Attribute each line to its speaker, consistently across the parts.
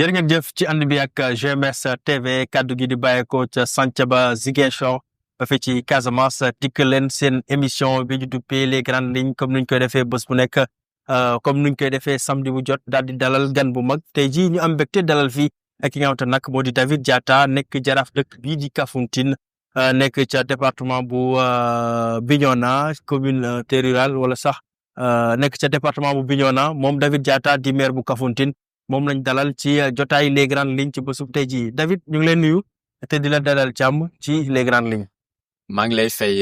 Speaker 1: jërë ngeen jëf ci ànd bi ak GMS TV kaddu gi di bàyyeekoo ca Santhiaba Ziguinchor ba fi ci Casamance dikk leen seen émission bi ñu duppee les grandes lignes comme nuñ koy defee bés bu nekk comme nuñ koy defee samedi bu jot daal di dalal gan bu mag tey jii ñu am mbégte dalal fii ak ki nga xamante nag moo di David Diatta nekk jaraaf dëkk bii di Kafountine nekk ca département bu Bignona communauté rurale wala sax nekk ca département bu Bignona moom David Diatta di maire bu Kafountine. moom lañ dalal ci jotaay les grandes lignes ci bésub tey jii David ñu ngi leen nuyu te di la dalal jàmm ci les grandes lignes.
Speaker 2: maa ngi lay fay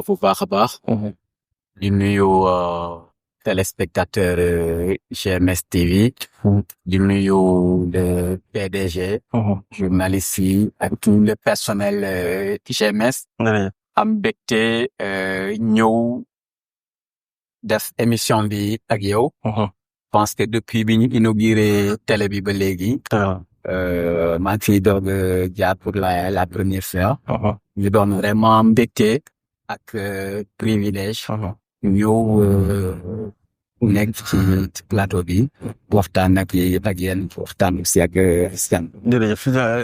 Speaker 2: bu baax a baax. di nuyu téléspectateur GMS TV. di nuyu le PDG. journaliste yi ak tout le personnel GMS. am mbégte ñëw def émission bi ak yow. Je pense que depuis bi ñu inauguré télé bi ba léegi. maa ngi fiy doog jaar pour la première fois. ñu doon vraiment mbégte ak privilège. ñëw nekk ci plateau bi. waxtaan ak yéen waxtaan aussi ak askan.
Speaker 1: jërëjëf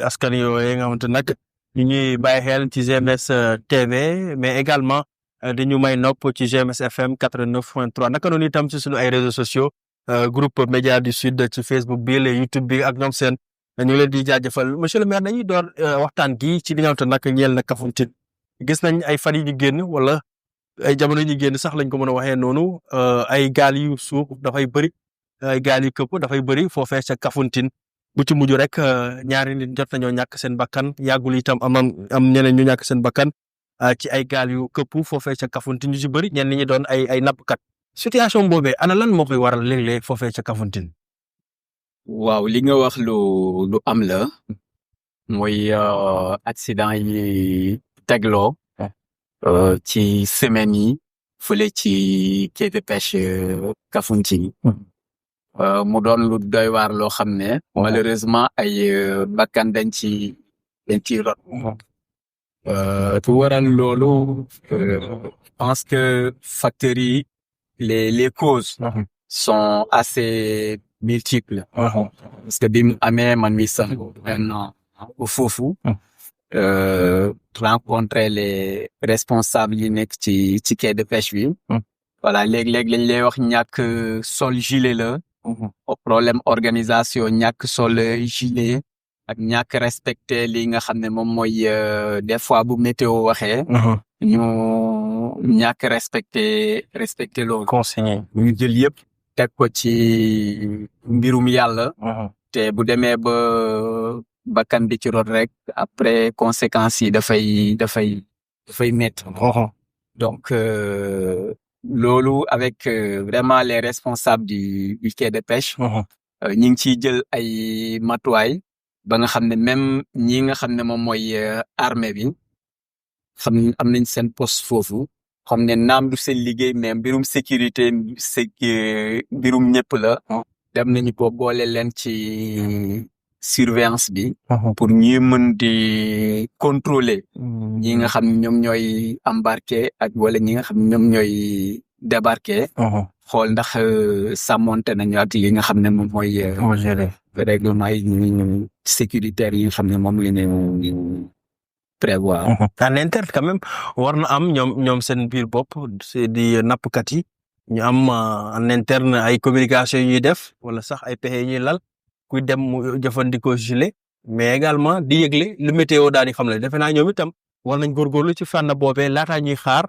Speaker 1: askan yooyu nga xamante nag ñu ñuy bàyyi xel ci GMS TV mais également dañu may nopp ci GMS FM 89.3 naka noonu itam ci sunu ay réseaux sociaux. Groupe Média du Sud ci Facebook bi la YouTube bi ak ñoom seen ñu leen di jaajëfal monsieur le maire dañuy door waxtaan gi ci li nga xamante nag ñeel na Kafountine gis nañ ay fan yi ñu génn wala ay jamono yi ñu génn sax lañ ko mën a waxee noonu ay gaal yu suux dafay bëri ay gaal yu këpp dafay bëri foofee ca Kafountine bu ci mujj rek ñaari nit jot nañoo ñàkk seen bakkan yàggul itam am ñeneen ñu ñàkk seen bakkan ci ay gaal yu këpp foofee ca Kafountine ñu ci bëri ñenn ñi doon ay nappkat. situation boobee ana lan moo koy waral léeg-léeg foofee ca Kafountine.
Speaker 2: waaw li nga wax lu am la. mooy accident yi tegloo. ci semaine yi. fële ci quai de pêche Kafountine. mu doon lu doy waar loo xam ne. malheureusement ay bakkan dañ ci rot. tu waral loolu. je pense que facteurs yi. Les causes sont assez multiples. Parce que bi mu amee man mi sax maintenant foofu rencontrer les responsables yi nekk ci quai de pêche bi. voilà léeg-léeg lañ lay wax ñàkk sol gilet la. problème organisation ñàkk sol gilet ak ñàkk respecter li nga xam ne moom mooy des fois bu météo waxee. ñu ñàkk respecté loolu.
Speaker 1: consigné
Speaker 2: ñu jël yëpp teg ko ci mbirum yàlla. te bu demee ba bakkan bi ci rot rek après conséquences yi dafay métti. donc loolu avec vraiment les responsables du quai de pêche. ñu ngi ciy jël ay matuwaay ba nga xam ne même ñi nga xam ne moom mooy armée bi. xam am nañ seen poste foofu xam ne naam du seen liggéey mais mbirum sécurité mbirum ñëpp la. dem nañu ko boole leen ci surveillance bi. pour ñuy mën di contrôler. ñi nga xam ne ñoom ñooy embarqué ak wala ñi nga xam ne ñoom ñooy débarqué. xool ndax sàmmonte nañu ak li nga xam ne moom mooy. règlement yi sécuritaire yi nga xam ne moom la ñu prévoir.
Speaker 1: en interne quand même war na am ñoom seen biir bopp di nappkat yi ñu am en interne ay communication yu ñuy def wala sax ay pexe yu ñuy lal kuy dem mu jëfandikoo gilet mais également di yëgle lu météo daal di xam le defe naa ñoom itam war nañ góorgóorlu ci fànn boobee laataa ñuy xaar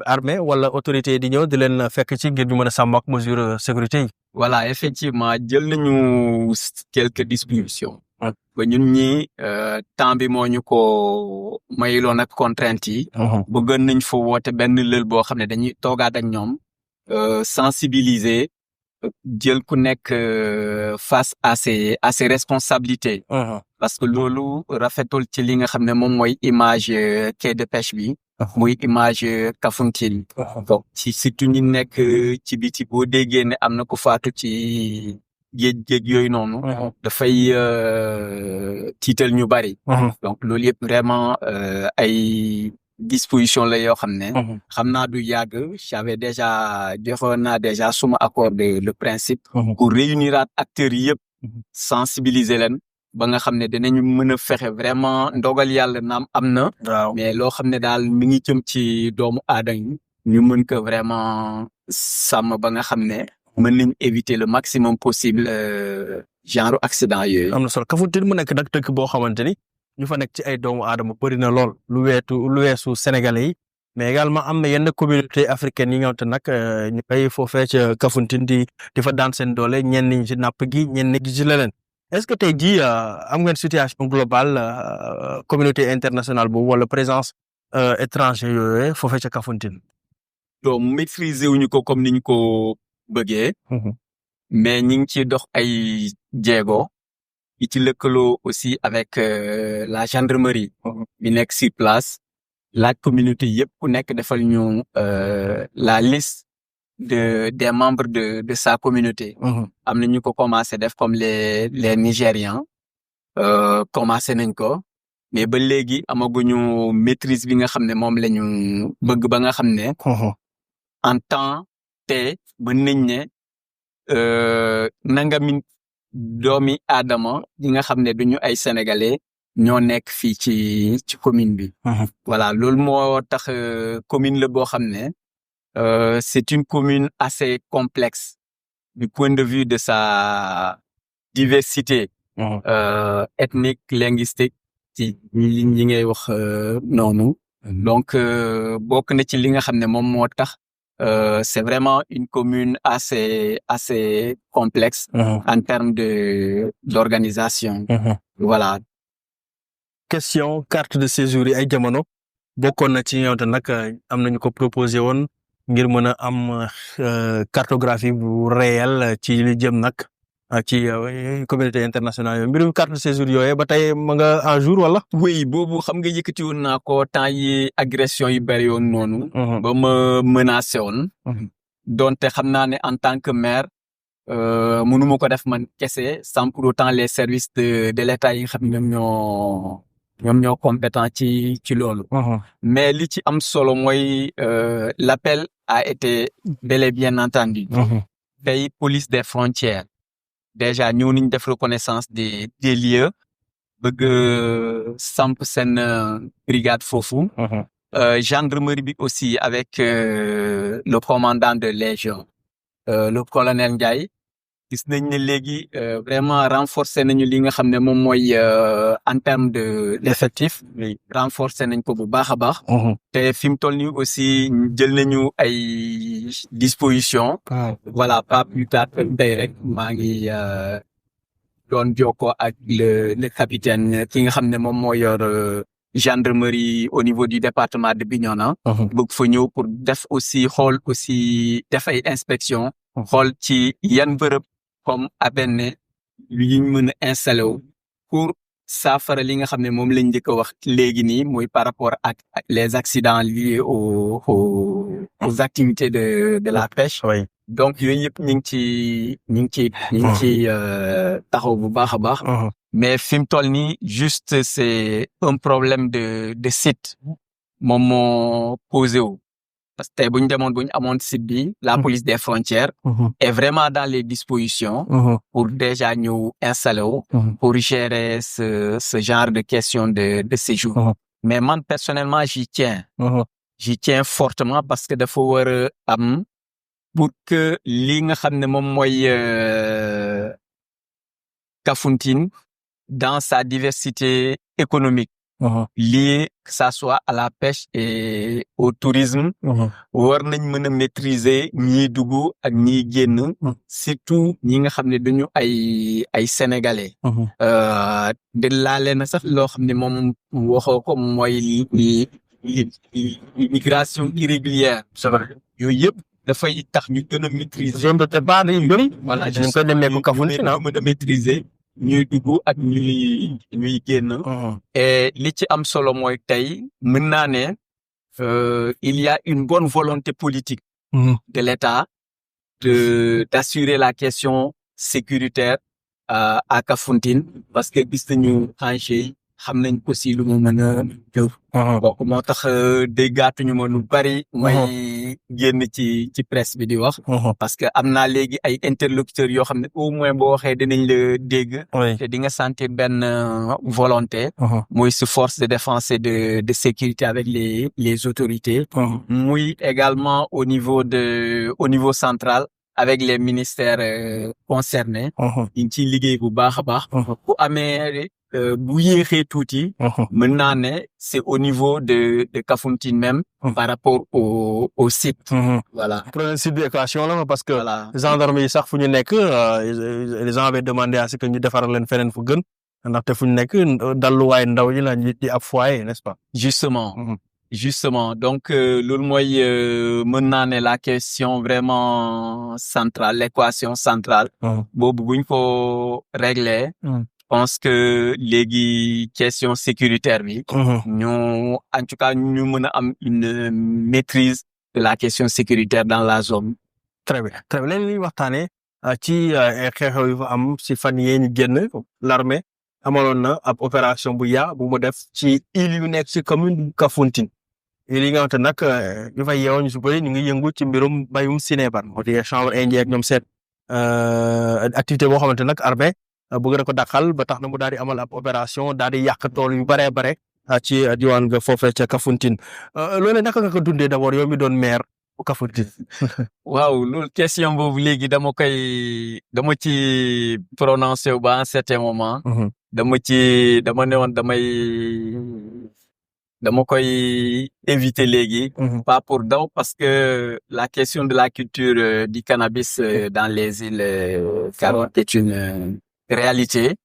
Speaker 1: armée wala autorité yi di ñëw di leen fekk ci ngir ñu mën a sàmm ak mesure sécurité yi.
Speaker 2: voilà effectivement jël nañu quelques dispositions. ba ñun ñi temps bi moo ñu ko mayiloon ak contrainte yi. bëggoon nañ fa woote benn lël boo xam ne dañuy toogaat ak ñoom sensibiliser jël ku nekk face à ses responsabilités. parce que loolu rafetul ci li nga xam ne moom mooy image quai de pêche bi. muy image Kafountine. donc ci surtout ñi nekk ci biti boo déggee ne am na ku faatu ci. géej yooyu noonu. dafay tiital ñu bari. donc loolu yëpp vraiment ay disposition la yoo xam ne. xam naa du yàgg j'avais déjà joxoon naa déjà suma accord de le principe. pour réunir acteurs yi yëpp sensibiliser leen ba nga xam ne dinañu mën a fexe vraiment ndogal yàlla naam am na.
Speaker 1: waaw
Speaker 2: mais loo xam ne daal mi ngi jëm ci doomu aadama yi ñu mën ko vraiment sàmm ba nga xam ne mën nañ éviter le maximum possible genre accident yooyu.
Speaker 1: am na solo Kafountine mu nekk nag dëkk boo xamante ni ñu fa nekk ci ay doomu aadama bëri na lool lu weesu sénégalais yi mais également am na yenn communauté africaine yi nga xamante nag ñu koy foofee ca Kafountine di fa daan seen doole ñenn ñi ci napp gi ñenn ñi ci leneen est-ce que tey jii am ngeen situation globale communauté internationale boobu wala présence étranger yooyu foofee ca Kafountine.
Speaker 2: donc maîtriser wuñu ko comme niñ ko bëggee. mais ñi ngi ci dox ay jéego. yi ci lëkkaloo aussi avec la gendarmerie. bi nekk sur place. la communauté yëpp ku nekk defal ñu la liste des membres de sa communauté. am na ñu ko commencé def comme les Nigérians. commencé nañ ko. mais ba léegi amaguñu maîtrise bi nga xam ne moom la ñu bëgg ba nga xam ne. en temps te mën nañ ne nangami doomi aadama yi nga xam ne duñu ay sénégalais ñoo nekk fii ci commune bi. voilà loolu moo tax commune la boo xam ne c'est une commune assez complexe du point de vue de sa diversité ethnique linguistique ci ñi ngay wax noonu. donc bokk na ci li nga xam ne moom moo tax c'est vraiment une commune assez complexe en termes d'organisation. voilà.
Speaker 1: question carte de séjour yi ay jamono bokkoon na ci ñëw te nag am nañu ko proposé woon ngir mën a am cartographie bu réel ci li jëm nag ci communauté internationale yooyu mbirum carte de séjour yooyu ba tey ma nga en jour wala.
Speaker 2: oui boobu xam nga yëkkati woon naa ko temps yi agression yi bari woon noonu. ba ma menacé woon. donte xam naa ne en tant que maire mënuma ko def man kese sans pour autant les services de l'État yi nga xam ne ñoom ñoo compétent ci loolu. mais li ci am solo mooy l'appel a été bel et bien entendu. tey police des frontières. déjà ñëw nañ def reconnaissance des lieux bëgg samp seen brigade foofu. gendarmerie bi aussi avec le commandant de légion le colonel Ndiaye gis nañ ne léegi vraiment renforcer nañu li nga xam ne moom mooy en termes d'effectif renforcer nañ ko bu baax a baax. te fi mu toll nii aussi jël nañu ay dispositions. voilà pas plus tard tey rek maa ngi doon jokkoo ak le capitaine ki nga xam ne moom moo yor gendarmerie au niveau du département de Bignona. bëgg fa ñëw pour def aussi xool aussi def ay inspection xool ci yan bërëb comme Abenne yi ñu mën a installé wu pour saafara li nga xam ne moom lañ njëkk a wax léegi nii mooy par rapport ak les accidents liés aux activités de la pêche.
Speaker 1: oui.
Speaker 2: donc yooyu yëpp ñu ngi ci taxaw bu baax a baax. mais fi mu toll nii juste c'est un problème de site moom moo posé wu. parce que tey bu ñu demoon bu ñu amoon site bi la police des frontières est vraiment dans les dispositions pour déjà ñëw installer wu pour gérer ce genre de questions de séjour. mais man personnellement j'y tiens fortement parce que dafa war a am pour que li nga xam ne moom mooy Kafountine dans sa diversité économique lié que ça soit à la pêche et au tourisme war nañ mën a maîtriser ñiy dugg ak ñiy génn surtout ñi nga xam ne duñu ay sénégalais de laale na sax loo xam ne moom waxoo ko mooy l'immigration irrégulière yooyu yëpp dafay tax ñu gën a maîtriser
Speaker 1: zone de départ yi bëri.
Speaker 2: voilà
Speaker 1: ñu ko demee ko Kafountine
Speaker 2: mën a maîtriser ñuy dugg ak ñuy génn. et li ci am solo mooy tey mën naa ne il y a une bonne volonté politique de l'État d'assurer la question sécuritaire à Kafountine parce que gis nañu enjeu xam nañ aussi lu mu mën a jëf. bon moo tax déggaatuñu ma lu bari. may génn ci presse bi di wax. parce que am naa léegi ay interlocuteurs yoo xam ne au moins boo waxee dinañ la dégg. te di nga sentir benn volonté. muy si force de défense et de sécurité avec les autorités. muy également au niveau central. avec les ministères concernés. ñu ngi ciy liggéey bu baax a baax. bu amee bu yéexee tuuti. mën naa ne c'est au niveau de Kafountine même. par rapport au site. voilà.
Speaker 1: problème site bi équation la parce que.
Speaker 2: voilà
Speaker 1: gendarme yi sax fu ñu nekk les gens avaient demandé à ce que ñu defaral leen feneen fu gën ndaxte fu ñu nekk dalluwaay ndaw ñi la ñu di ab foyer n'est-ce pas.
Speaker 2: Justement donc loolu mooy mën naa ne la question vraiment centrale l'équation centrale. boobu buñ ko régler. je pense que léegi question sécuritaire bi. ñu en tout cas ñu mën a am une maîtrise de la question sécuritaire dans la zone.
Speaker 1: très bien léegi li ñuy waxtaanee ci xew-xew yu fa am si fan yee ñu génn l'armée amaloon na ab opération bu bu mu def ci île yu nekk si commune Kafountine. li nga xamante nag ñu fay yeewoo ñu su bëri ñu ngi yëngu ci mbirum mbayum sinébar moo di chanvre indien ak ñoom seen activité boo xamante nag armée bëgg na ko dàqal ba tax na mu daal di amal ab opération daal di yàq tool yu baree bare ci diwaan nga foofee ca Kafountine loolu naka nga ko dundee d'abord yow mi doon maire bu Kafountine.
Speaker 2: waaw loolu question boobu léegi dama ci prononcé wu ba à un certain moment. dama ne woon dama koy éviter léegi. pas pour daw parce que la question de la culture du cannabis dans les îles Caroline est une réalité.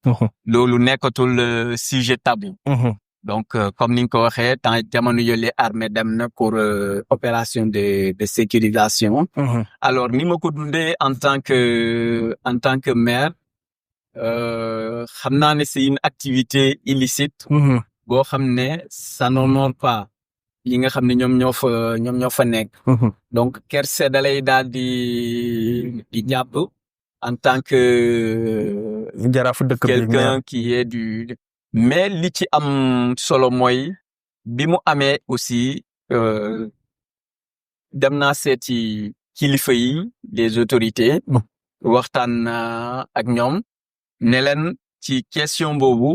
Speaker 2: loolu nekkatul sujet tabou. donc comme ni nga ko waxee temps jamono yële armée dem na pour opération de sécurisation. alors ni ma ko dundee en tant que maire xam naa ne c'est une activité illicite. boo xam ne ça n'honore pas yi nga xam ne ñoom ñoo fa nekk. donc kerse dalay daal di jàpp en tant que
Speaker 1: jaraafu dëkk bi
Speaker 2: quelqu'un qui est mais li ci am solo mooy bi mu amee aussi dem naa seeti kilifa yi les autorités. waxtaan ak ñoom ne leen ci question boobu.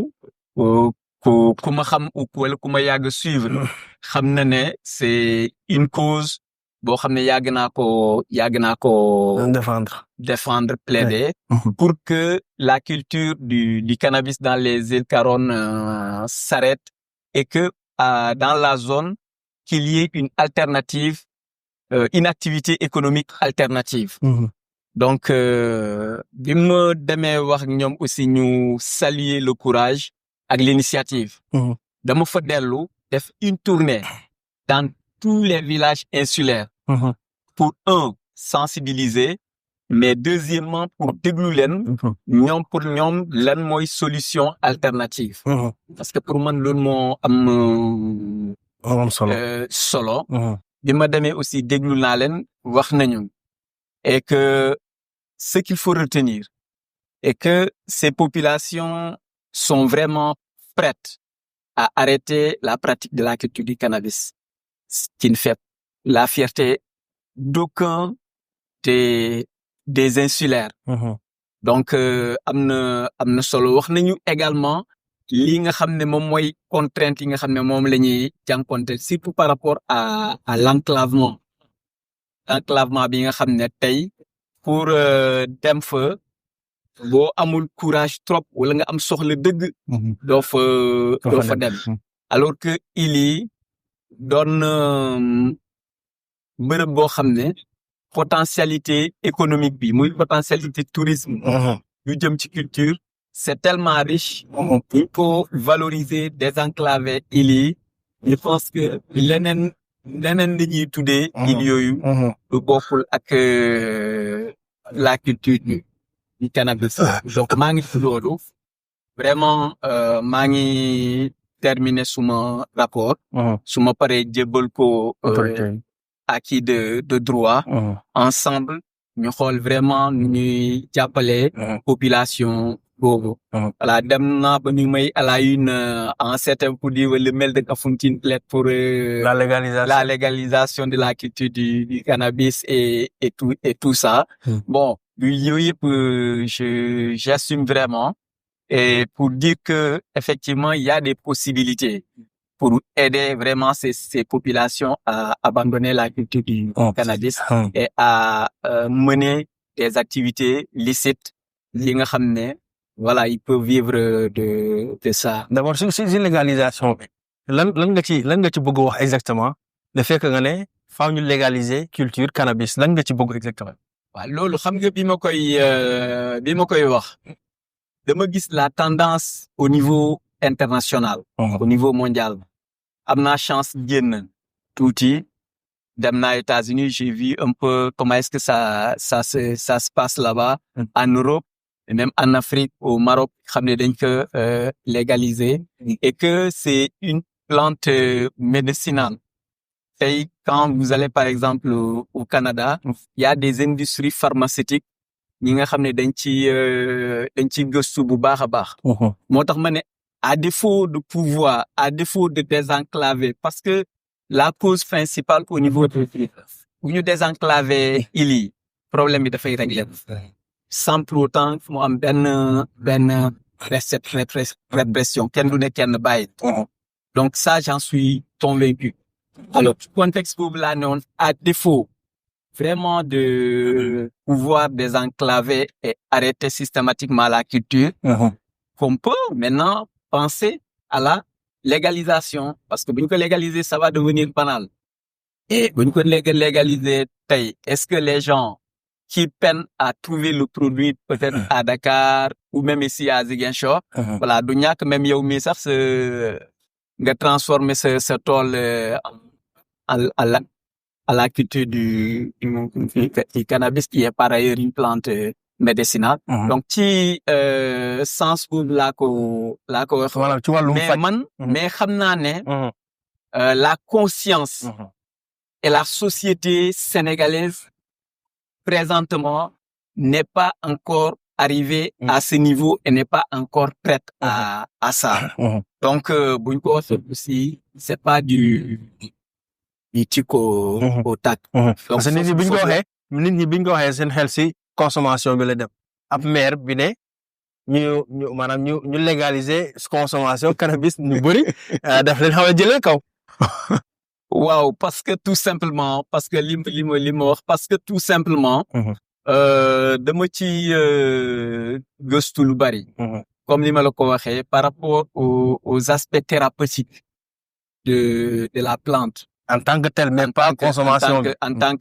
Speaker 2: ku ma xam wala ku ma yàgg suivre xam na ne c'est une cause boo xam ne yàgg naa ko défendre plaider pour que la culture du cannabis dans les îles Caroline s'arrête et que dans la zone qu'il y ait une alternative une activité économique alternative. donc bi ma demee wax ñoom aussi ñu saluer le courage ak l'initiative. dama fa dellu def une tournée dans tous les villages insulaires. pour sensibiliser mais deuxièmement pour déglu leen. pour ñoom lan mooy solution alternative. parce que pour man loolu moo am solo. bi ma demee aussi déglu naa leen wax nañu et que ce qu'il faut retenir et que ces populations sont vraiment prêtes à arrêter la pratique de la culture du cannabis, ce qui ne fait la fierté d'aucun des insulaires. donc am na solo wax nañu également li nga xam ne moom mooy contrainte yi nga xam ne moom la ñuy jànkonte surtout par rapport à l'enclavement bi nga xam ne tey pour dem fa boo amul courage trop wala nga am soxla dëgg. doo fa dem. alors que il y doon bërëb boo xam ne potentialité économique bi muy potentialité tourisme. yu jëm ci culture. c'est tellement riche. il faut valoriser désenclaver il y. je pense que leneen li ñuy tuddee. il yooyu. lu bokkul ak la culture du cannabis. donc maa ngi loolu vraiment maa ngi terminer suma rapport. suma paree jébbal ko acquis de droit. ensemble ñu xool vraiment nu ñuy jàppale population boobu. Voilà, dem naa ba ñu may à la une en certain pour dire le maire de Kafountine plaide pour
Speaker 1: la
Speaker 2: légalisation de la culture du cannabis et tout ça. Bon, yooyu yëpp j'assume vraiment et pour dire que effectivement il y a des possibilités pour aider vraiment ces populations à abandonner la culture du cannabis et à mener des activités licites yi nga xam ne voilà ils peuvent vivre de ça.
Speaker 1: D'abord si légalisation bi lan nga ci bëgg wax exactement le fait que nga ne faaw ñu légaliser culture cannabis lan nga ci bëgg exactement.
Speaker 2: waaw loolu xam nga bi ma koy wax dama gis la tendance au niveau international. Au niveau mondial. am naa chance génn tuuti dem naa États-Unis j'ai vu un peu comment est-ce que ça se passe là-bas en Europe et même en Afrique au Maroc xam ne dañ ko légaliser et que c'est une plante médicinale. Et quand vous allez par exemple au Canada il y a des industries pharmaceutiques ñi nga xam ne dañ ci gëstu bu baax a baax. moo tax ma ne à défaut de pouvoir, à défaut de désenclaver, parce que la cause principale au niveau de bu ñu désenclaver il yi problème bi dafay régler sans pour autant mu am benn répression kenn du ne kenn bàyyi. Donc ça j'en suis convaincu. Alors contexte boobu laa ne woon à défaut vraiment de pouvoir désenclaver et arrêter systématiquement la culture qu'on peut maintenant penser à la légalisation parce que bu ñu ko légaliser ça va devenir banal et bu ñu ko légaliser tey est-ce que les gens qui peinent à trouver le produit peut-être à Dakar ou même ici à Ziguinchor voilà du ñàkk même yow mii sax nga transformer sa tool à la culture du cannabis qui est par ailleurs une plante médicinale. Donc ci sens boobu laa ko wax.
Speaker 1: Voilà ci wàllum
Speaker 2: mais man mais xam naa ne la conscience et la société sénégalaise présentement n'est pas encore arrivée à ce niveau et n'est pas encore prête à ça. Donc bu ñu ko waxee aussi c'est pas du tic au tac.
Speaker 1: Parce que nit ñi bi ñu ko waxee seen xel si consommation bi la dem ab maire bi ne ñu légaliser consommation cannabis ñu bëri daf leen xaw a jëlee kaw.
Speaker 2: waaw parce que tout simplement parce que li ma wax parce que tout simplement dama ci gëstu lu bari comme ni ma la ko waxee par rapport aux aspects thérapeutiques de la plante
Speaker 1: en tant que tel même pas consommation
Speaker 2: en tant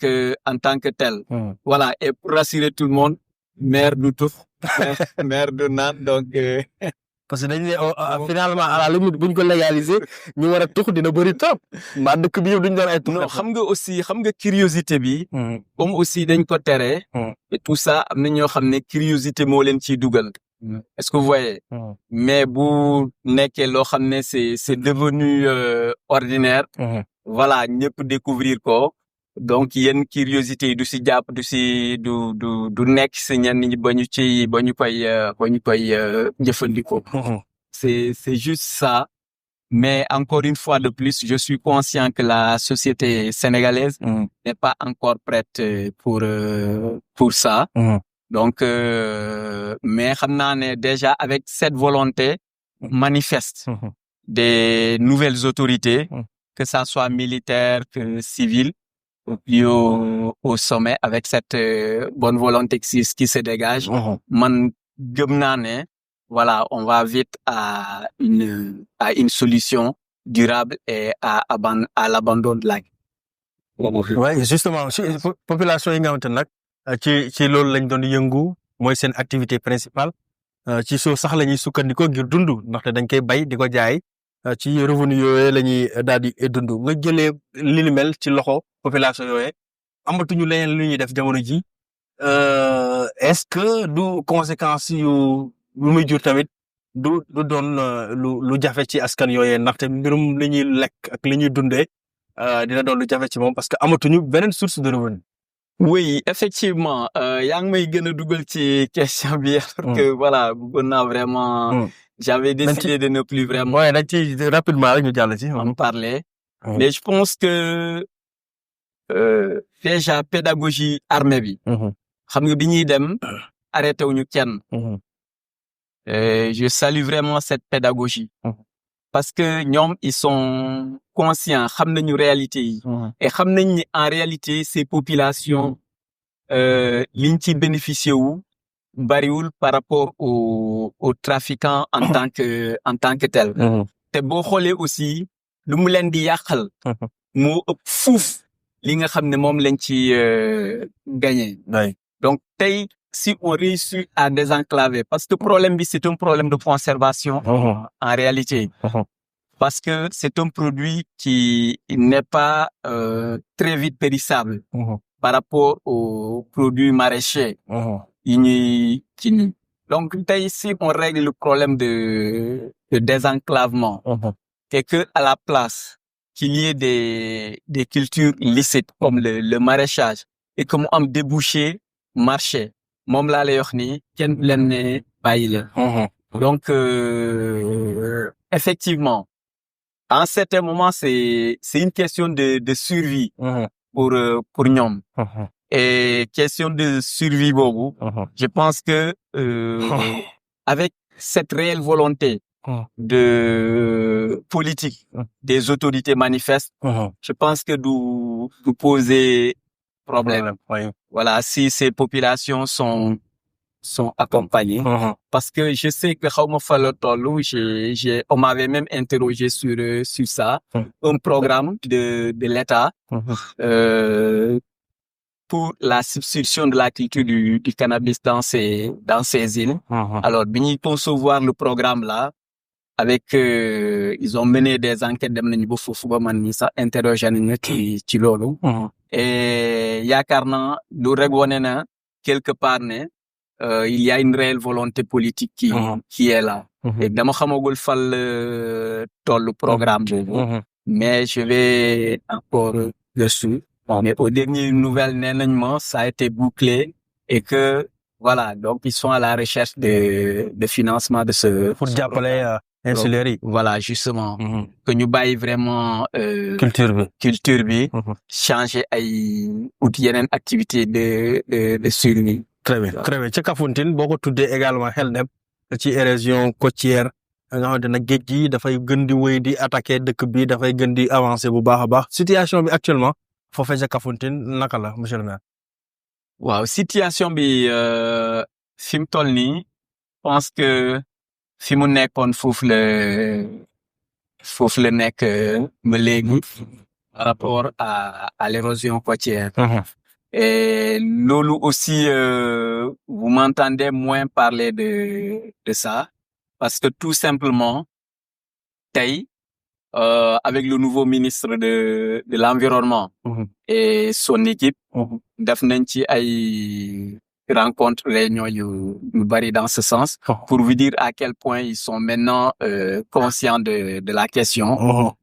Speaker 2: que tel. Voilà et pour rassurer tout le monde maire du tux maire du naan donc
Speaker 1: parce que dañ ne finalement à la limite bu ñu ko légaliser ñu war a tux dina bëri trop mbaa dëkk bi yëpp duñ doon ay tux.
Speaker 2: non xam nga curiosité bi comme aussi dañ ko tere et tout ça am na ñoo xam ne curiosité moo leen ciy dugal. Est-ce que vous voyez mais bu nekkee loo xam ne c'est devenu ordinaire voilà ñëpp découvrir ko donc yenn curiosité yi du si jàpp du nekk si ñenn ñi ba ñu koy jëfandikoo. C'est juste ça mais encore une fois de plus je suis conscient que la société sénégalaise n'est pas encore prête pour ça. Donc mais xam naa ne déjà avec cette volonté manifeste des nouvelles autorités que ça soit militaire que civil au sommet avec cette bonne volonté qui se dégage man gëm naa ne voilà on va vite à une solution durable et à l'abandon de la.
Speaker 1: Ouais justement ci population yi nga xamante nag ci loolu lañ doon yëngu mooy seen activité principale ci suuf sax la ñuy sukkandikoo ngir dund ndaxte dañ koy bay di ko jaay ci revenu yooyu la ñuy daal di dund nga jëlee li ni mel ci loxo population yooyu amatuñu leneen lu ñuy def jamono ji est-ce que du conséquences yu muy jur tamit du doon lu jafe ci askan yooyu ndaxte mbirum li ñuy lekk ak li ñuy dundee dina doon lu jafe ci moom parce que amatuñu beneen source de revenu.
Speaker 2: Oui, effectivement, yaa ngi may gën a dugal ci question bi alors que voilà bëggoon naa vraiment j'avais décidé de ne plus vraiment
Speaker 1: ouais dañ ci rapidement rek ñu jàll ci
Speaker 2: en parler mais je pense que déjà pédagogie armée bi xam nga bi ñuy dem arrêté wuñu kenn je salue vraiment cette pédagogie parce que ñoom ils sont conscients xam nañu réalité yi et xam nañ ni en réalité ces populations liñ ci bénéficier wu bariwul par rapport aux trafiquants en tant que tel te boo xoolee aussi lu mu leen di yàqal moo ëpp fuuf li nga xam ne moom lañ ci gagné donc tey si on réussit à désenclaver parce que problème bi c'est un problème de conservation en réalité parce que c'est un produit qui n'est pas très vite périssable par rapport aux produits maraîchers yi ñuy ci ni donc tey si on règle le problème de désenclavement et que à la place qu'il y ait des cultures licites comme le maraîchage et que mu am débouché marché moom laa lay wax ni kenn leen ne bàyyi la donc effectivement à un certain moment c'est une question de survie pour ñoom et question de survie boobu je pense que avec cette réelle volonté de politique des autorités manifestes je pense que du poser problème voilà si ces populations sont accompagnées parce que je sais que xawma fa la tollu on m'avait même interrogé sur ça un programme de l'État pour la substitution de la culture du cannabis dans ces îles alors bi ñuy concevoir le programme là avec ils ont mené des enquêtes dem nañu ba foofu ba man ni sax interrogé nañu ci loolu et yaakaar naa du rek wone na quelque part ne il y a une réelle volonté politique qui est là et dama xamagul fal tollu programme boobu mais je vais encore dessus mais aux dernières nouvelles nee nañ ma ça a été bouclé et que voilà donc ils sont à la recherche de financement de ce
Speaker 1: pour jàppale insulaires yi
Speaker 2: voilà justement que ñu bàyyi vraiment culture bi changer ay outil yeneen activité de survie
Speaker 1: très bien ca Kafountine boo ko tuddee également xel dem ci érosion côtière nga xamante ne géej gi dafay gën di wéy di attaquer dëkk bi dafay gën di avancer bu baax a baax situation bi actuellement foofee ca Kafountine naka la monsieur le maire
Speaker 2: waaw situation bi fi mu toll nii je pense que fi mu nekkoon foofu la nekk ba léegi par rapport à l'érosion côtière et loolu aussi vous m'entendez moins parler de ça parce que tout simplement tey avec le nouveau ministre de l'environnement et son équipe def nañ ci ay rencontre réunion yu bari dans ce sens pour vous dire à quel point ils sont maintenant conscients de la question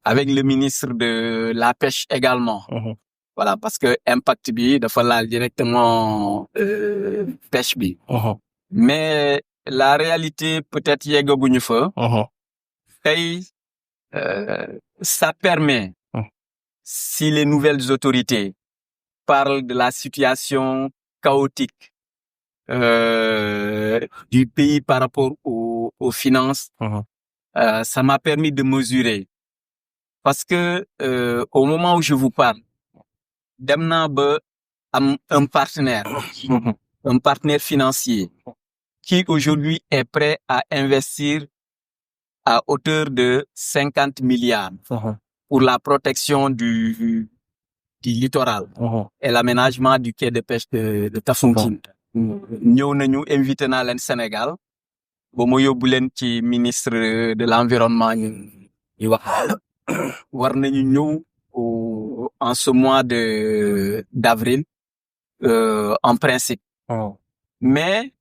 Speaker 2: avec le ministre de la pêche également voilà parce que impact bi dafa laal directement pêche bi mais la réalité peut-être yeggaguñu fa tey ça permet si les nouvelles autorités parlent de la situation chaotique du pays par rapport aux finances ça m'a permis de mesurer parce que au moment où je vous parle dem naa ba am un partenaire financier qui aujourd'hui est prêt à investir à hauteur de 50 milliards pour la protection du littoral et l'aménagement du quai de pêche de Kafountine ñëw nañu invité naa leen Sénégal ba ma yóbbu leen ci ministre de l'environnement ñu wax war nañu ñëw en ce mois d'avril en principe mais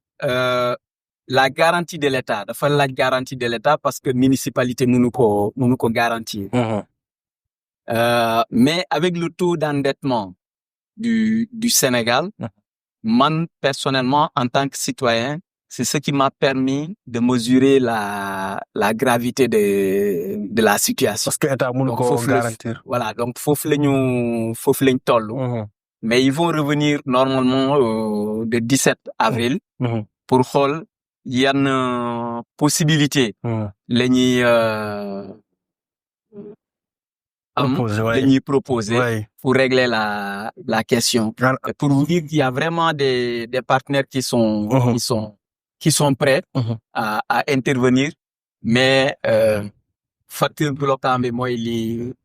Speaker 2: la garantie de l'État dafa laaj garantie de l'État parce que municipalité mënu ko garantir mais avec le taux d'endettement du Sénégal. Man, personnellement, en tant que citoyen, c'est ce qui m'a permis de mesurer la gravité de la situation.
Speaker 1: Parce que état mënu
Speaker 2: Donc,
Speaker 1: ko
Speaker 2: foofu la
Speaker 1: garantir.
Speaker 2: voilà, donc foofu lañ toll. Mais ils vont revenir normalement le 17 avril pour xool yan possibilité la ñuy proposer pour régler la question. Et pour vous dire qu'il y a vraiment des partenaires qui sont prêts à intervenir, mais facteur bloquant bi mooy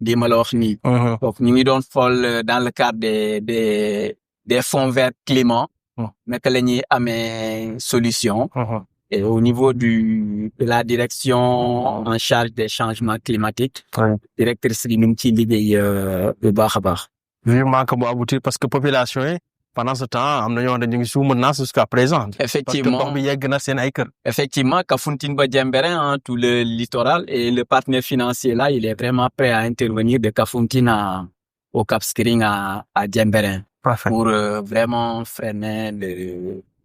Speaker 2: li ma la wax nii. Donc ñu ngi doon xool dans le cadre des fonds verts climat naka la ñuy amee solution. Et au niveau de la direction en charge des changements climatiques, directrice bi ñu ngi ciy liggéey bu baax a baax.
Speaker 1: Vivement que mu aboutir parce que population yi pendant ce temps am na ñoo xam ne ñu ngi sous menace jusqu'à présent.
Speaker 2: Effectivement,
Speaker 1: parce que ndox bi yegg na seen ay kër.
Speaker 2: Effectivement, Kafountine ba Diembéring, tout le littoral et le partenaire financier là, il est vraiment prêt à intervenir de Kafountine au Cap Skirring à Diembéring pour vraiment freiner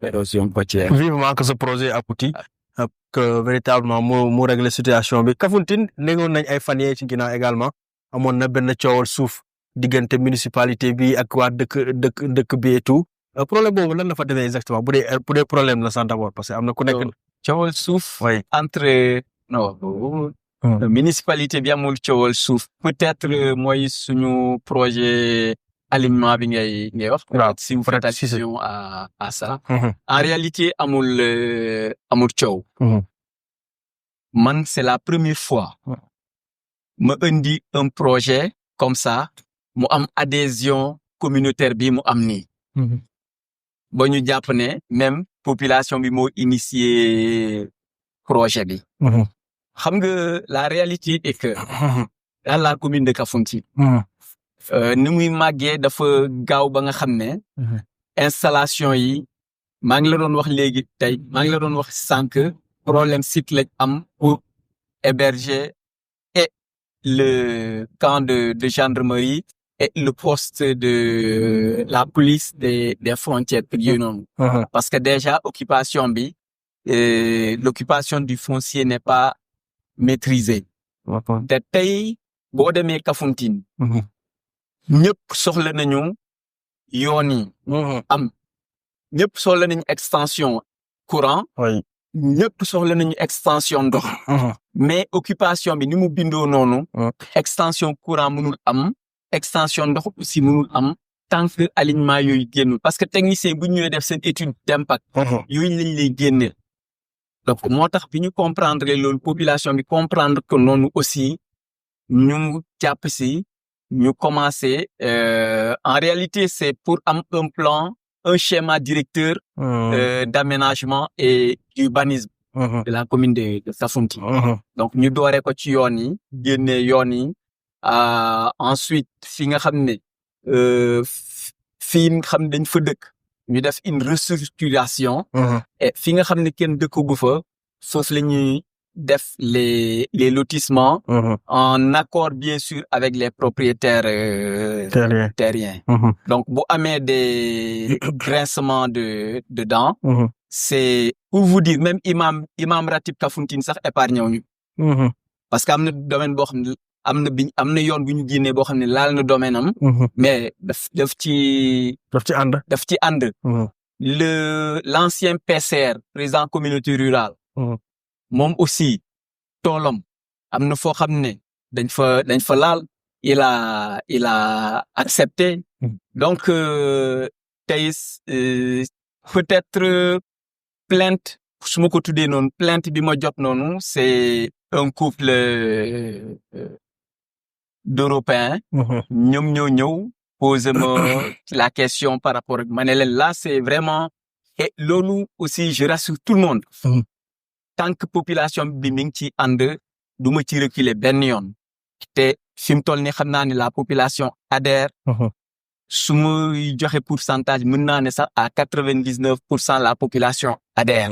Speaker 2: l'érosion côtière.
Speaker 1: Vivement que ce projet aboutit, que véritablement mu régler situation bi. Kafountine négoon nañ ay fan yee ci ginnaaw également amoon na benn coowal suuf diggante municipalité bi ak waa dëkk bi et tout. Problème boobu lan la fa demee exactement bu dee problème la sax d'abord parce que am na ku nekk.
Speaker 2: coowal suuf. entre municipalité bi amul coowal suuf. peut-être mooy suñu projet alignement bi ngay wax. si vous faites attention à ça. En réalité amul coow. Man c'est la première fois. ma indi un projet comme ça mu am adhésion communautaire bi mu am nii. ba ñu jàpp ne même population bi moo initié projet bi. xam nga la réalité est que dans la commune de Kafountine ni muy màggee dafa gaaw ba nga xam ne installation yi maa ngi la doon wax léegi tey maa ngi la doon wax sànq problème site lañ am pour héberger et le camp de gendarmerie et le poste de la police des frontières yooyu noonu. Parce que déjà occupation bi l'occupation du foncier n'est pas maîtrisée. te tey boo demee Kafountine ñëpp soxla nañu yoon yi am ñëpp soxla nañu extension courant ñëpp soxla nañu extension ndox mais occupation bi ni mu bindoo noonu extension courant mënul am extension ndox aussi mënul am tant que alignement yooyu génnul parce que technicien bu ñëwee def seen étude d'impact yooyu lañ lay génneel donc moo tax bi ñu comprendre loolu population bi comprendre que noonu aussi ñu jàpp si ñu commencer en réalité c'est pour am un plan un schéma directeur d'aménagement et d'urbanisme de la commune de Kafountine. Donc ñu dooree ko ci yoon yi génnee yoon yi ensuite fi nga xam ne fii nga xam ne dañ fa dëkk ñu def une restructuration et fi nga xam ne kenn dëkkagu fa foofu la ñuy def les lotissements en accord bien sûr avec les propriétaires terriens. Donc bu amee des grincements de dents c'est pour vous dire même imam ratib Kafountine sax épargné wuñu parce que am na domaine boo xam ne am na yoon bu ñu génnee boo xam ne laal na domaine am mais daf ci ànd l'ancien PCR président communauté rurale moom aussi toolam am na foo xam ne dañ fa laal il a accepté donc tey peut-être plainte su ma ko tuddee noonu plainte bi ma jot noonu c'est un couple d'Européens ñoom ñoo ñëw poser ma la question par rapport ak ma ne leen là c'est vraiment et loolu aussi je rassure tout le monde tant que population bi mi ngi ci ànd du ma ci reculer benn yoon te fi mu toll nii xam naa ne la population adhère su ma joxe pourcentage mën naa ne sax à 99% la population adhère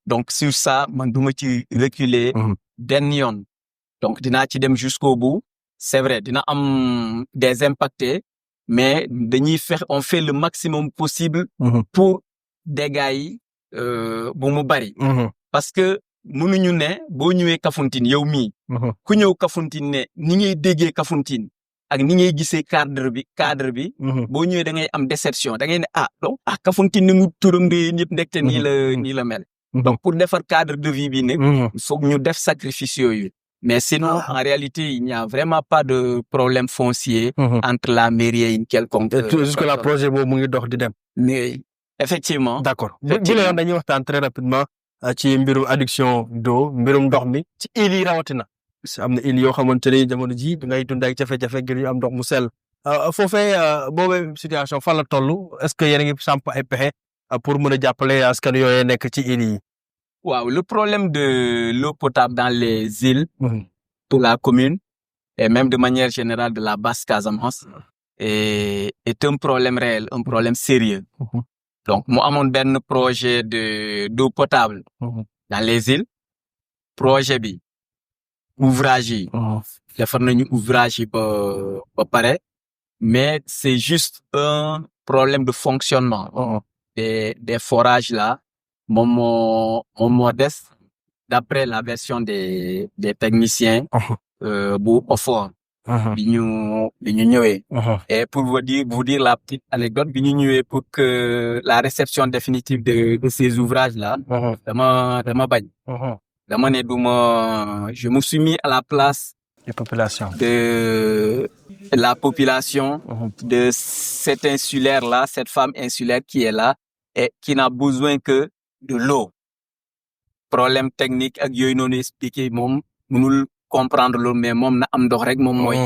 Speaker 2: donc sur ça man du ma ci reculer benn yoon donc dinaa ci dem jusqu'au bout c'est vrai dina am des impactés mais on fait le maximum possible pour dégâts yi bu mu bari parce que mënuñu ne boo ñëwee Kafountine yow mii ku ñëw Kafountine ne ni ngay déggee Kafountine ak ni ngay gisee cadre bi boo ñëwee da ngay am déception da ngay ne donc Kafountine ni mu turam bi ñëpp ndekte nii la mel donc pour defar cadre de vie bi nag il faut ñu def sacrifice yooyu mais sinon en réalité il n'y a vraiment pas de problème foncier entre la mairie et une quelconque
Speaker 1: jusque là projet boobu mu ngi dox di dem
Speaker 2: mais effectivement
Speaker 1: d'accord bi la yoon dañuy waxtaan très rapidement ci mbirum adduction d'eau mbirum ndox mi ci îles yi rawatina am na îles yoo xamante ne jamono ji ngay dund ak jafe-jafe ngir ñu am ndox mu sell foofee boobee situation fan la toll est-ce que yéen a ngi samp ay pexe pour mën a jàppale askan yooyee nekk ci îles yi.
Speaker 2: waaw le problème de l'eau potable dans les îles pour la commune et même de manière générale de la Basse-Casamance est un problème réel un problème sérieux donc mu amoon benn projet d'eau potable dans les îles projet bi ouvrage yi defar nañu ouvrage yi ba pare mais c'est juste un problème de fonctionnement des forages là moom moo des d'après la version des techniciens bu OFOR bi ñu ñëwee et pour vous dire la petite anecdote bi ñu ñëwee pour que la réception définitive de ces ouvrages là dama bañ dama ne je me suis mis à la place de la population de cette insulaire là cette femme insulaire qui est là et qui n'a besoin que de l'eau problème technique ak yooyu noonu expliqué moom mënul comprendre loolu mais moom na am ndox rek moom mooy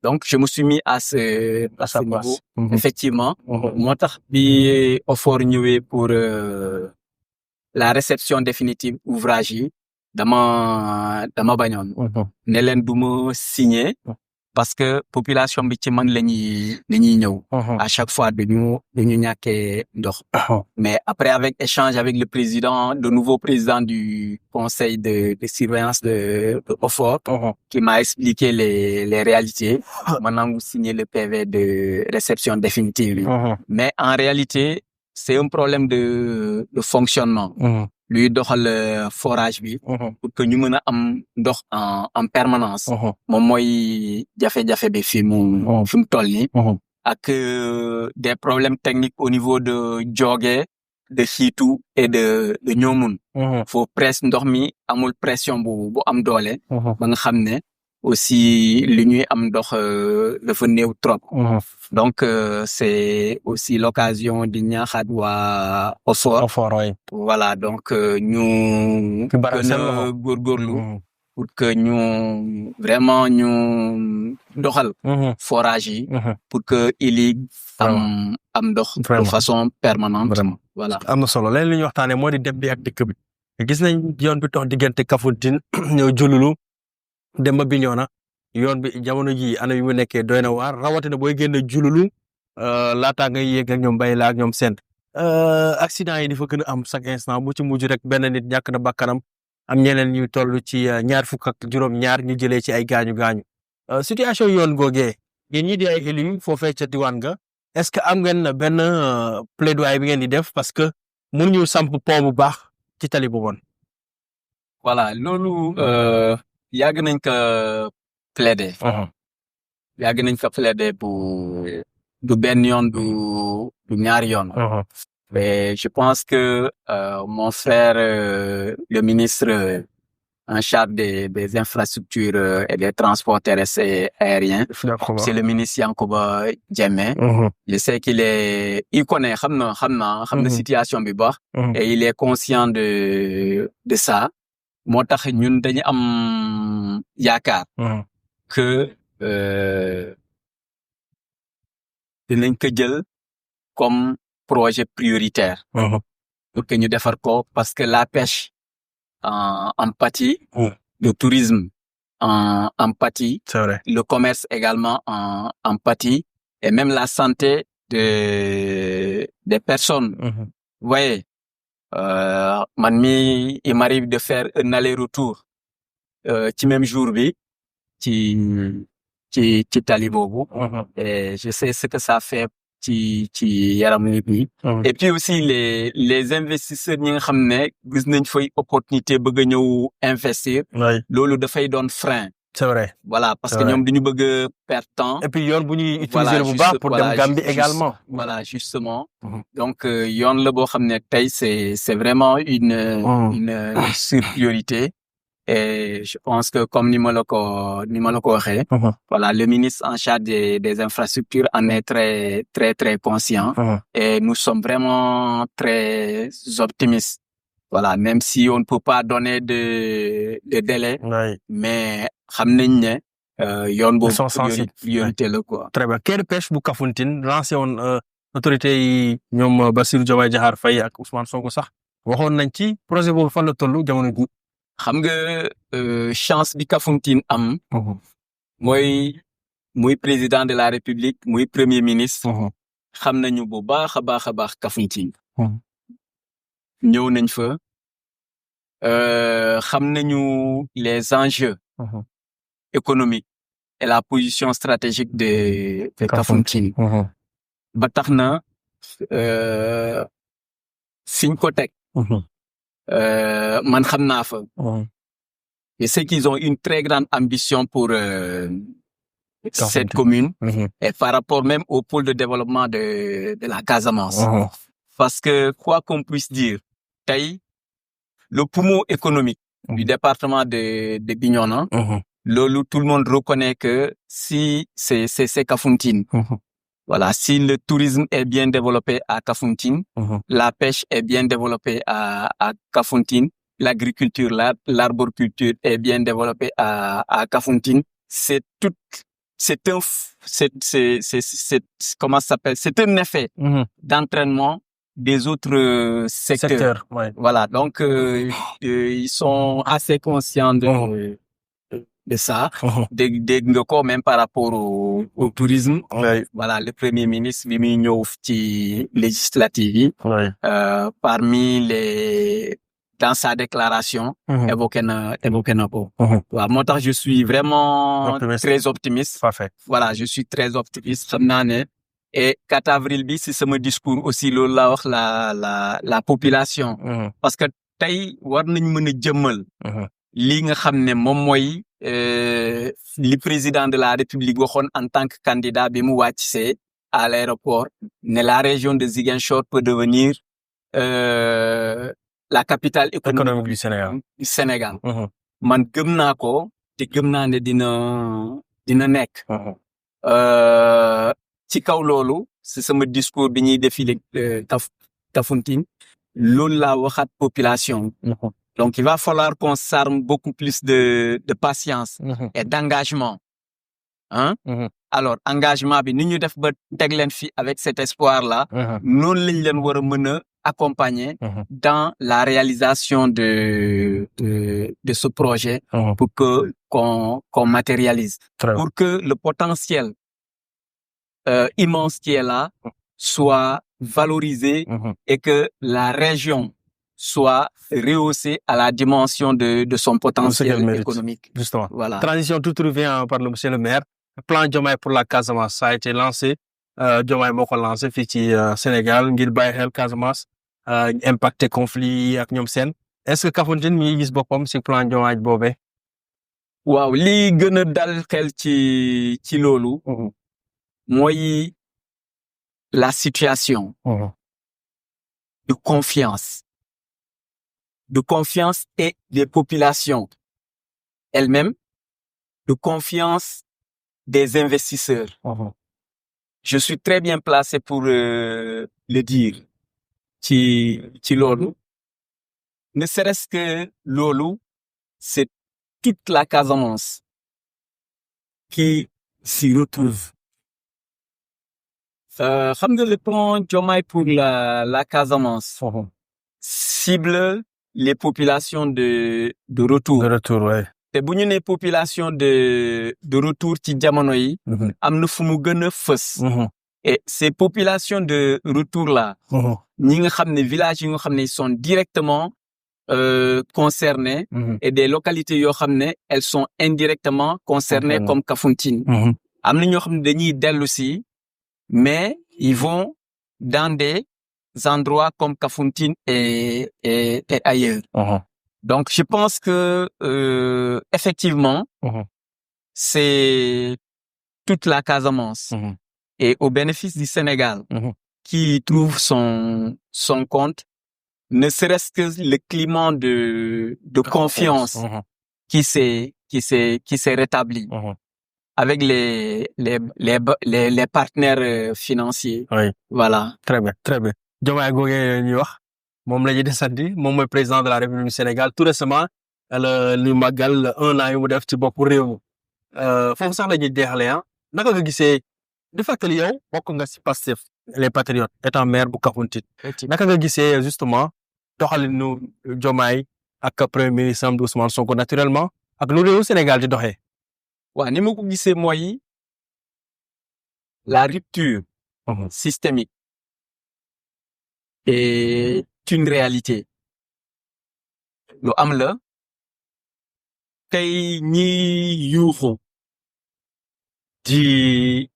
Speaker 2: donc je me suis mis à ce niveau effectivement moo tax bi OFOR ñëwee pour la réception définitive ouvrage yi dama bañoon ne leen du ma signer parce que population bi ci man lañuy ñëw à chaque fois dañu ñàkkee ndox mais après avec échange avec le nouveau président du conseil de surveillance de OFOR qui m'a expliqué les réalités ma nangu signer le PV de réception définitive mais en réalité c'est un problème de fonctionnement luy doxal forage bi pour que ñu mën a am ndox en permanence moom mooy jafe-jafe bi fi mu toll nii ak des problèmes techniques au niveau de Diogué de Xiitu et de Ñoomun faut ndox mi amul pression bu am doole ba nga xam ne aussi li ñuy am ndox dafa néew trop donc c'est aussi l'occasion di ñaaxaat waa OFOR voilà donc ñu gën a góorgóorlu pour que ñu vraiment ñu doxal forage yi pour que ili am ndox de façon permanente voilà
Speaker 1: am na solo leen li ñu waxtaane moo di dem bi ak dëkk bi gis nañ yoon bi dox diggante Kafountine ñëw Diouloulou dem ba Bignona yoon bi jamono ji ana yu mu nekkee doy na waar rawatina booy génn Diouloulou laataa ngay yéeg ak ñoom Bayla ak ñoom Sène accident yi di fa gën a am chaque instant bu ci mujj rek benn nit ñàkk na bakkanam am ñeneen ñu toll ci 26 ñu jëlee ci ay gaañu situation yoon googee yéen ñi di ay élus foofee ca diwaan nga est-ce que am ngeen benn plaidoyer bi ngeen di def parce que mënuñu samp pont bu baax ci tali bu bon.
Speaker 2: voilà loolu yàgg nañ ko plaider. yàgg nañ ko plaider du benn yoon du ñaari yoon. mais je pense que mon frère le ministre en charge des infrastructures et des transports terrestres et aériens c'est le ministre Yankuba Diémé. je sais il connaît xam na situation bi baax et il est conscient de ça moo tax ñun dañu am yaakaar que dinañ ko jël comme projet prioritaire pour que ñu defar ko parce que la pêche en pâtit, le tourisme en pâtit,
Speaker 1: c'est vrai.
Speaker 2: Le commerce également en pâtit et même la santé des personnes. Vous voyez, il m'arrive de faire un aller-retour ci même jour bi ci ci tali boobu. Et je sais ce que ça fait ci yaramu nit ñi. Et puis aussi les investisseurs ñi nga xam ne gis nañ fay opportunité bëgg a ñëw investir. loolu dafay doon frein.
Speaker 1: C'est vrai.
Speaker 2: Voilà, parce que ñoom duñu bëgg a perdre temps.
Speaker 1: Et puis yoon bu ñuy utiliser bu baax pour dem Gambie également.
Speaker 2: Voilà, justement. Donc yoon la boo xam ne tey c'est vraiment une surpriorité. Et je pense que comme ni ma la ko waxee. Voilà, le ministre en charge des infrastructures en est très conscient. Et nous sommes vraiment très optimistes. Voilà, même si on ne peut pas donner de délai. Mais xam nañ ne yoon boobu priorité la quoi.
Speaker 1: Très bien. Quai de pêche bu Kafountine lancé woon autorité yi ñoom Bassirou Diomaye Diakhar Faye ak Ousmane Sonko sax waxoon nañ ci projet boobu fan la tollu jamono ji.
Speaker 2: xam nga chance bi Kafountine am. muy président de la République muy premier ministre. xam nañu bu baax a baax Kafountine. ñëw nañ fa. xam nañu les enjeux. économique et la position stratégique de Kafountine. ba tax na fiñ ko teg. man xam naa fa. Je sais qu'ils ont une très grande ambition pour cette commune. Et par rapport même au pôle de développement de la Casamance. Parce que quoi qu'on puisse dire, tey le poumon économique du département de Bignona. Loolu, tout le monde reconnaît que si c'est Kafountine. Voilà, si le tourisme est bien développé à Kafountine, la pêche est bien développée à Kafountine, l'agriculture, l'arboriculture est bien développée à Kafountine, comment ça s'appelle? C'est un effet d'entraînement des autres secteurs. Voilà, donc ils sont assez conscients de ça, de quoi même par rapport au tourisme. Voilà, le premier ministre bi muy ñëw ci législative yi. Dans sa déclaration, évoqué na ko. Waaw, moo tax je suis vraiment très optimiste.
Speaker 1: Parfait.
Speaker 2: Voilà, je suis très optimiste. Xam naa ne et 4 avril bi si sama discours aussi loolu la wax la population. Parce que tey war nañ mën a jëmmal. li nga xam ne moom mooy li président de la République waxoon en tant que candidat bi mu wàcc à l'aéroport ne la région de Ziguinchor peut devenir la capitale économique
Speaker 1: du
Speaker 2: Sénégal. Man gëm naa ko te gëm naa ne dina nekk. ci kaw loolu c'est sama discours bi ñuy défilé Kafountine loolu laa waxaat population. Donc, il va falloir qu'on s'arme beaucoup plus de patience et d'engagement. Hein? Alors, engagement, bi, ni ñu def ba teg leen fi avec cet espoir-là, noonu lañ leen war a mën a accompagner dans la réalisation de ce projet pour que qu'on matérialise. Pour que le potentiel immense qui est là soit valorisé et que la région soit rehaussé à la dimension de son potentiel économique.
Speaker 1: Justement.
Speaker 2: Voilà.
Speaker 1: Transition tout revient par le monsieur le maire. Le plan Diomaye pour la Casamance, ça a été lancé. Diomaye moo ko lancé fii ci Sénégal ngir bàyyi xel Casamance impacté conflit ak ñoom seen. Est-ce que Kafountine mi ngi gis boppam ci plan Diomaye boobee?
Speaker 2: Waaw, li gën a dal xel ci loolu. mooy la situation. de confiance. De confiance et des populations elles-mêmes, de confiance des investisseurs. Je suis très bien placé pour le dire ci loolu. Ne serait-ce que loolu, c'est toute la Casamance qui s'y retrouve. Xam nga le plan Diomaye pour la Casamance cible les populations de retour.
Speaker 1: De retour, ouais.
Speaker 2: te bu ñu nee population de retour ci jamono yi. am na fu mu gën a fës. Et ces populations de retour là. ñi nga xam ne villages yi nga xam ne ils sont directement concernées et des localités yoo xam ne elles sont indirectement concernées comme Kafountine. am na ñoo xam ne dañuy dellu si mais ils vont dans des endroits comme Kafountine et ailleurs. Donc je pense que effectivement c'est toute la Casamance et au bénéfice du Sénégal qui trouve son compte, ne serait-ce que le climat de confiance qui s'est rétabli avec les partenaires financiers.
Speaker 1: Oui.
Speaker 2: Voilà.
Speaker 1: Très bien, très bien. Diomaye googee ñuy wax moom la ñuy desandi moom mooy président de la République du Sénégal tout récemment lu màggal 1 an yu mu def ci bopp réew mi foofu sax la ñuy jeexalee naka nga gisee di fàttali yow bokk nga ci Pastef les patriotes étant maire bu Kafountine naka nga gisee justement doxalinu Diomaye ak premier ministre am Ousmane Sonko naturellement ak lu réewu Sénégal di doxee.
Speaker 2: waaw ni ma ko gisee mooy la rupture systémique est une réalité lu am la tey ñi yuuxu di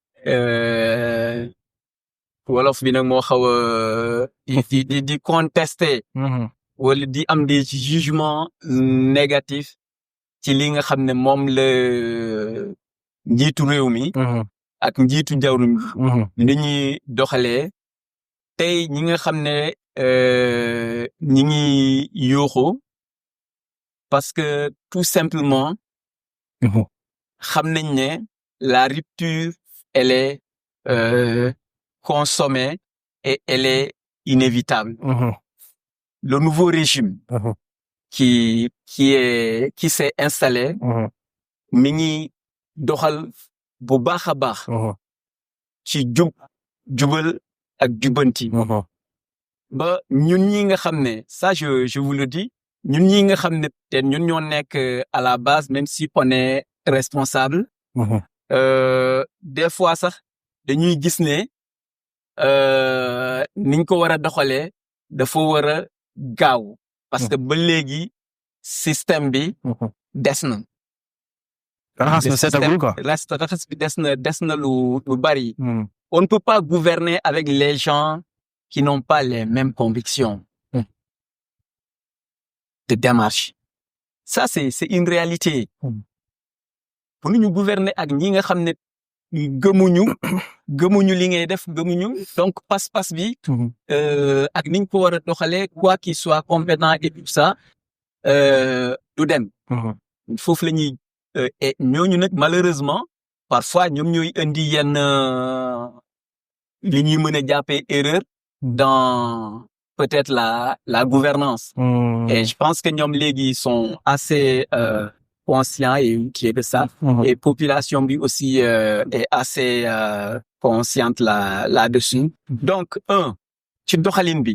Speaker 2: wolof bi nag moo xaw a di contester wala di am des jugements négatifs ci li nga xam ne moom la njiitu réew mi ak njiitu jawru mi ni ñuy doxalee tey ñi nga xam ne ñi ngi yuuxu parce que tout simplement xam nañ ne la rupture elle est consommée et elle est inévitable. Le nouveau régime qui s'est installé mi ngi doxal bu baax a baax ci jubal ak jubanti ba ñun ñi nga xam ne ça je vous le dis ñun ñi nga xam ne peut-être ñun ñoo nekk à la base même si on est responsable des fois sax dañuy gis ne niñ ko war a doxalee dafa war a gaaw parce que ba léegi système bi des na.
Speaker 1: raxas na seetagul quoi.
Speaker 2: raxas bi des na lu bari. On ne peut pas gouverner avec les gens qui n'ont pas les mêmes convictions de démarche. Ça c'est une réalité. Pour ñu gouverner ak ñi nga xam ne gëmuñu li ngay def gëmuñu donc pas-pas bi ak niñ ko war a doxalee quoi qu'il soit compétent et tout ça du dem foofu la ñuy et ñooñu nag malheureusement parfois ñoom ñooy indi yenn li ñuy mën a jàppee erreur dans peut-être la gouvernance et je pense que ñoom léegi sont assez conscient et inquiet de ça et population bi aussi est assez consciente là-dessus donc ci doxalin bi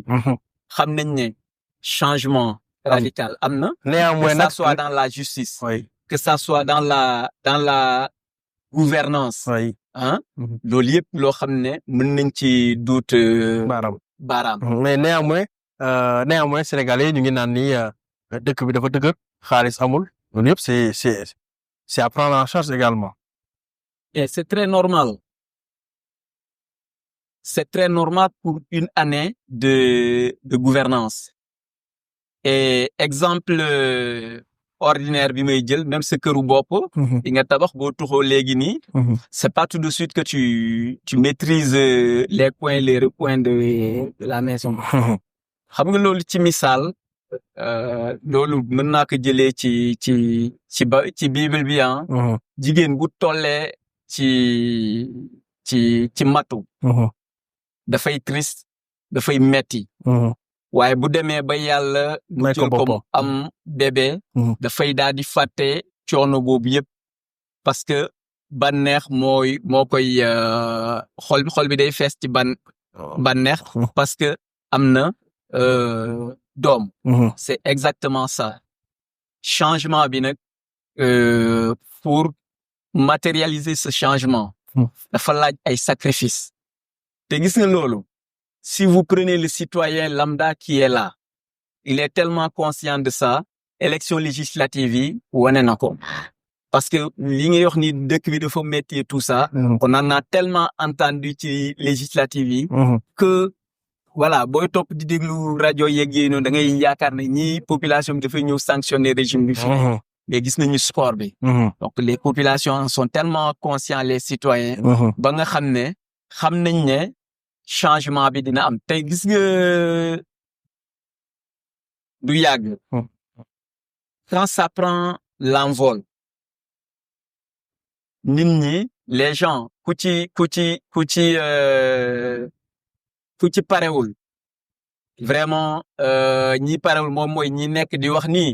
Speaker 2: xam nañ ne changement radical am na que ça soit dans la justice que ça soit dans la gouvernance loolu yëpp loo xam ne mën nañ ci duut baaraam
Speaker 1: mais néanmoins sénégalais ñu ngi naan ni dëkk bi dafa dëgër xaalis amul loolu yëpp c'est à prendre en charge également.
Speaker 2: Et c'est très normal. C'est très normal pour une année de gouvernance. Et exemple ordinaire bi may jël même sa këru bopp. di nga tabax boo tuxoo léegi nii. C'est pas tout de suite que tu maîtrises les coins les recoins de la maison. xam nga loolu ci misaal. loolu mën naa ko jëlee ci bible bi jigéen bu tollee ci matu dafay triste dafay metti waaye bu demee ba yàlla mu jël ko am bébé dafay daal di fàtte coono boobu yëpp parce que bànneex moo koy xol bi day fees ci bànneex parce que am na doom c'est exactement ça changement bi nag pour matérialiser ce changement dafa laaj ay sacrifices te gis nga loolu si vous prenez le citoyen lambda qui est là il est tellement conscient de ça élection législative yi wane na ko parce que li ngay wax ni dëkk bi dafa métti tout ça on en a tellement entendu ci législative yi que voilà booy topp di déglu rajo yeeg yi noonu da ngay yaakaar ne ñii population bi dafay ñëw sanctionner régime bi fii mais gis nañu sport bi donc les populations sont tellement conscients les citoyens ba nga xam nañ ne changement bi dina am tey gis nga du yàgg quand ça prend l'envol nit ñi les gens ku ci parewul vraiment ñi parewul moom mooy ñi nekk di wax nii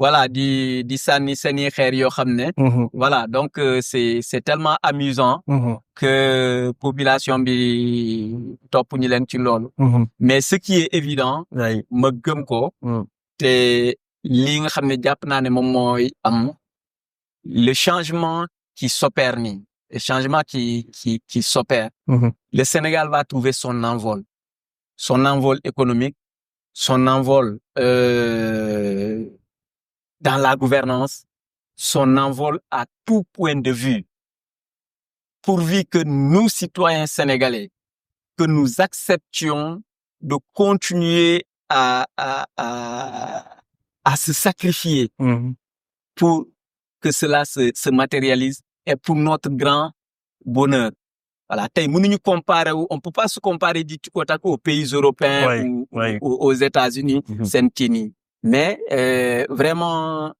Speaker 2: voilà di sànni seeni xeer yoo xam ne voilà donc c'est tellement amusant que population bi topp ñu leen ci loolu mais ce qui est évident ma gëm ko te lii nga xam ne jàpp naa ne moom mooy am le changement qui s'opère nii le changement qui s'opère le Sénégal va trouver son envol économique son envol dans la gouvernance son envol à tout point de vue pourvu que nous citoyens sénégalais que nous acceptions de continuer à se sacrifier pour que cela se matérialise et pour notre grand bonheur. Voilà, on peut pas se comparer du côte à côte aux pays européens ou aux États-Unis, mais vraiment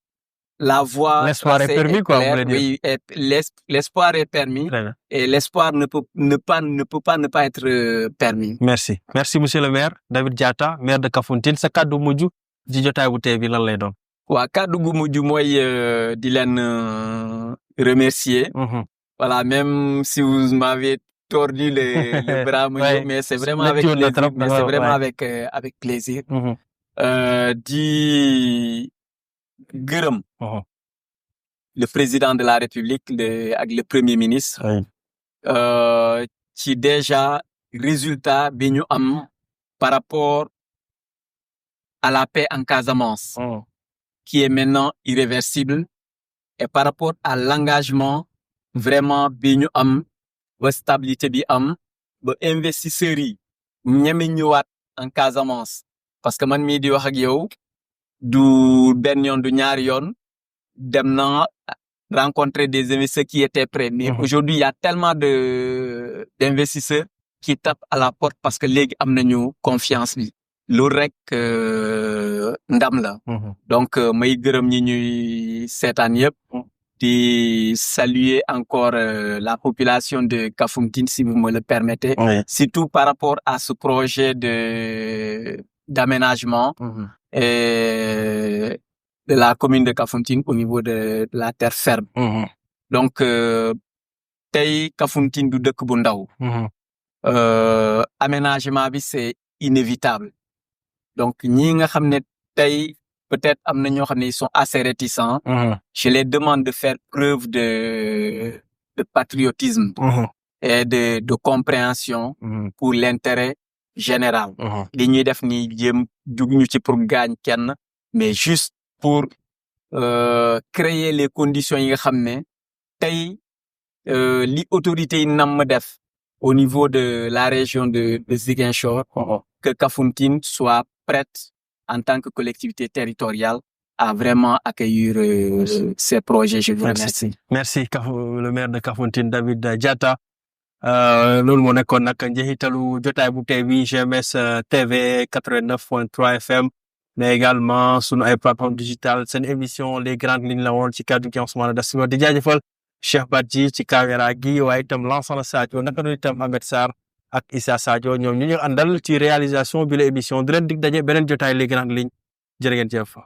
Speaker 2: la voie
Speaker 1: l'espoir est permis quoi, vous voulez dire.
Speaker 2: Oui, l'espoir est permis et l'espoir ne peut pas ne pas être permis.
Speaker 1: Merci monsieur le maire David Diatta maire de Kafountine sa kàddu mujj ci jotaay bu tey bi lan lay doon.
Speaker 2: Waa kàddu gu mujj mooy di leen remercier. Voilà, même si vous m'avez tordu le bras, mais c'est vraiment avec plaisir. Avec plaisir. Di gërëm le président de la République ak le premier ministre ci déjà résultat bi ñu am par rapport à la paix en Casamance qui est maintenant irréversible et par rapport à l'engagement vraiment bi ñu am ba stabilité bi am ba investisseurs yi ñeme ñëwaat en Casamance parce que man mii di wax ak yow du benn yoon du ñaari yoon dem na rencontrer des investisseurs qui étaient prêts mais aujourd'hui il y a tellement d'investisseurs qui tapent à la porte parce que léegi am nañu confiance bi loolu rek ndam la donc may gërëm ñi ñuy seetaan yëpp de saluer encore la population de Kafountine, si vous me le permettez, surtout par rapport à ce projet d'aménagement de la commune de Kafountine au niveau de la terre ferme. Donc, tey Kafountine du dëkk bu ndaw. Aménagement bi c'est inévitable. Donc, ñi nga xam ne tey peut-être am na ñoo xam ne ils sont assez réticents. Je les demande de faire preuve de patriotisme et de compréhension pour l'intérêt général. Li ñuy def ni jéem dugg ci pour gaañ kenn mais juste pour créer les conditions yi nga xam ne tey li autorités yi nam def au niveau de la région de Ziguinchor que Kafountine soit prête en tant que collectivité territoriale à vraiment accueillir ces projets. Je vous remercie.
Speaker 1: Merci le maire de Kafountine David Diatta. Loolu moo nekkoon nag njeexitalu jotaay bu tey bi GMS TV 89.3 FM mais également sunu ay plateformes digitales seen émission les grandes lignes la woon ci kaddu gi Ousmane Da Silva di jaajëfal Cheikh Badji ci caméra gi waaye itam Lansana Sadio naka noonu itam Ahmed Sarr ak Issa Sadio ñoom ñu àndal ci réalisation bi la émission di leen dig daje beneen jotaay les grandes lignes jërë ngeen jëf